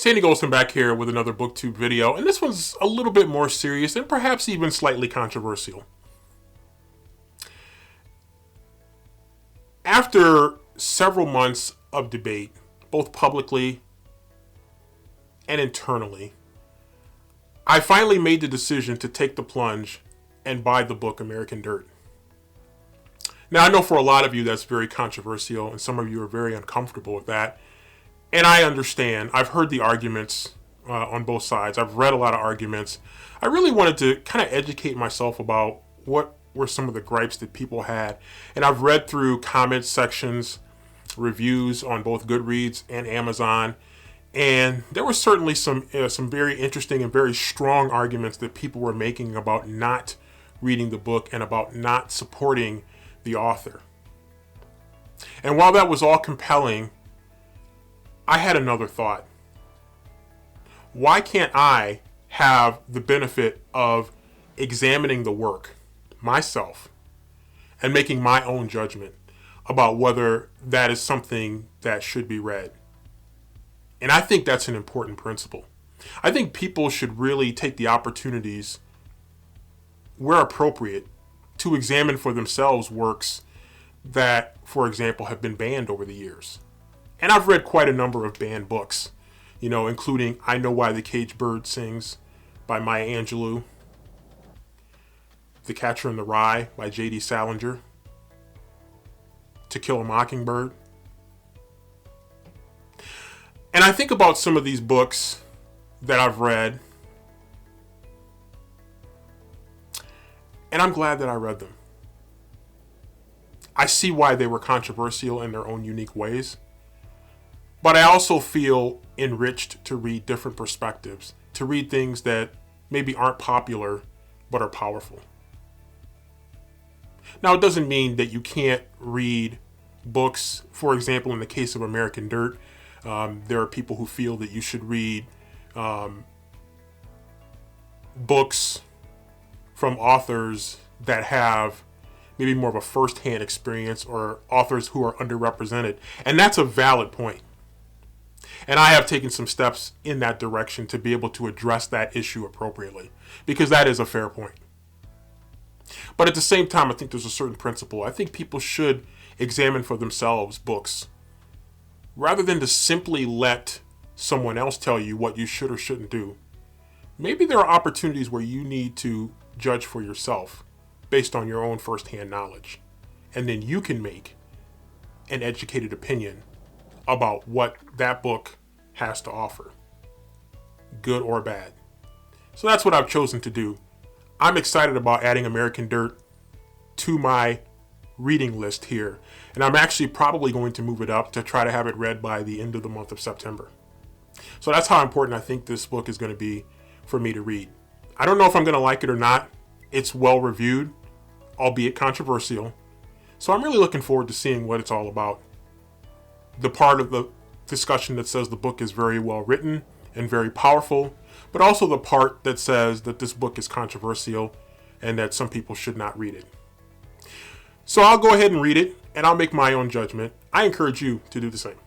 Sandy Golston back here with another BookTube video, and this one's a little bit more serious and perhaps even slightly controversial. After several months of debate, both publicly and internally, I finally made the decision to take the plunge and buy the book American Dirt. Now, I know for a lot of you that's very controversial, and some of you are very uncomfortable with that. And I understand. I've heard the arguments on both sides. I've read a lot of arguments. I really wanted to kind of educate myself about what were some of the gripes that people had. And I've read through comment sections, reviews on both Goodreads and Amazon. And there were certainly some very interesting and very strong arguments that people were making about not reading the book and about not supporting the author. And while that was all compelling, I had another thought. Why can't I have the benefit of examining the work myself and making my own judgment about whether that is something that should be read? And I think that's an important principle. I think people should really take the opportunities where appropriate to examine for themselves works that, for example, have been banned over the years. And I've read quite a number of banned books, including I Know Why the Caged Bird Sings by Maya Angelou, The Catcher in the Rye by J.D. Salinger, To Kill a Mockingbird. And I think about some of these books that I've read, and I'm glad that I read them. I see why they were controversial in their own unique ways. But I also feel enriched to read different perspectives, to read things that maybe aren't popular, but are powerful. Now, it doesn't mean that you can't read books. For example, in the case of American Dirt, there are people who feel that you should read books from authors that have maybe more of a first-hand experience, or authors who are underrepresented. And that's a valid point. And I have taken some steps in that direction to be able to address that issue appropriately, because that is a fair point. But at the same time, I think there's a certain principle. I think people should examine for themselves books, rather than to simply let someone else tell you what you should or shouldn't do. Maybe there are opportunities where you need to judge for yourself based on your own first-hand knowledge. And then you can make an educated opinion about what that book has to offer, good or bad. So that's what I've chosen to do. I'm excited about adding American Dirt to my reading list here, and I'm actually probably going to move it up to try to have it read by the end of the month of September. So that's how important I think this book is going to be for me to read. I don't know if I'm going to like it or not. It's well reviewed, albeit controversial. So I'm really looking forward to seeing what it's all about. The part of the discussion that says the book is very well written and very powerful, but also the part that says that this book is controversial and that some people should not read it. So I'll go ahead and read it, and I'll make my own judgment. I encourage you to do the same.